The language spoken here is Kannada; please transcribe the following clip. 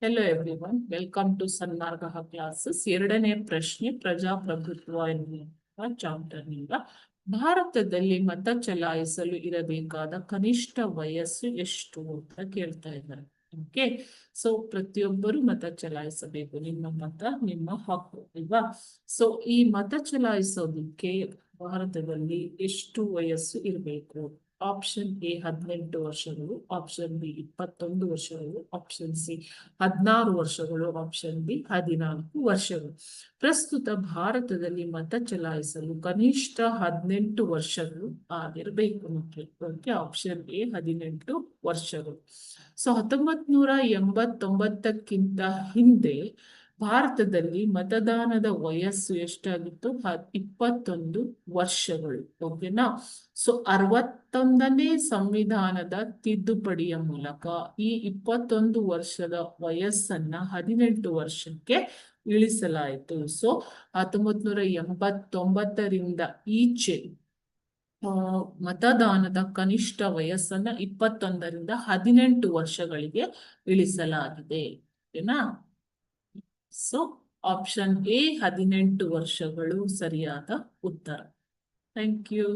Hello everyone, welcome to Sanmarga classes. ಎರಡನೇ ಪ್ರಶ್ನೆ, ಪ್ರಜಾಪ್ರಭುತ್ವ ಎನ್ನುವ ಚಾಪ್ಟರ್ ನಿಂದ ಭಾರತದಲ್ಲಿ ಮತ ಚಲಾಯಿಸಲು ಇರಬೇಕಾದ ಕನಿಷ್ಠ ವಯಸ್ಸು ಎಷ್ಟು ಅಂತ ಕೇಳ್ತಾ ಇದ್ದಾರೆ. ಓಕೆ, ಸೊ ಪ್ರತಿಯೊಬ್ಬರು ಮತ ಚಲಾಯಿಸಬೇಕು. ನಿಮ್ಮ ಮತ ನಿಮ್ಮ ಹಕ್ಕು ಅಲ್ವಾ? ಸೊ ಈ ಮತ ಚಲಾಯಿಸೋದಕ್ಕೆ ಭಾರತದಲ್ಲಿ ಎಷ್ಟು ವಯಸ್ಸು ಇರಬೇಕು? ಆಪ್ಷನ್ ಎ 18 ವರ್ಷಗಳು, ಆಪ್ಷನ್ ಬಿ 21 ವರ್ಷಗಳು, ಆಪ್ಷನ್ ಸಿ 16 ವರ್ಷಗಳು, ಆಪ್ಷನ್ ಬಿ 14 ವರ್ಷಗಳು. ಪ್ರಸ್ತುತ ಭಾರತದಲ್ಲಿ ಮತ ಚಲಾಯಿಸಲು ಕನಿಷ್ಠ 18 ವರ್ಷಗಳು ಆಗಿರಬೇಕು ಮಕ್ಕಳಿಗೆ. ಆಪ್ಷನ್ ಎ 18 ವರ್ಷಗಳು. ಸೊ 1989ಕ್ಕಿಂತ ಹಿಂದೆ ಭಾರತದಲ್ಲಿ ಮತದಾನದ ವಯಸ್ಸು ಎಷ್ಟಾಗಿತ್ತು? 21 ವರ್ಷಗಳು. ಓಕೆನಾ? ಸೊ 61ನೇ ಸಂವಿಧಾನದ ತಿದ್ದುಪಡಿಯ ಮೂಲಕ ಈ 21 ವರ್ಷದ ವಯಸ್ಸನ್ನ 18 ವರ್ಷಕ್ಕೆ ಇಳಿಸಲಾಯಿತು. ಸೊ 1989ರಿಂದ ಈಚೆ ಮತದಾನದ ಕನಿಷ್ಠ ವಯಸ್ಸನ್ನ 21ರಿಂದ 18 ವರ್ಷಗಳಿಗೆ ಇಳಿಸಲಾಗಿದೆ. ಓಕೆನಾ? ಸೊ ಆಪ್ಷನ್ ಎ 18 ವರ್ಷಗಳು ಸರಿಯಾದ ಉತ್ತರ. Thank you.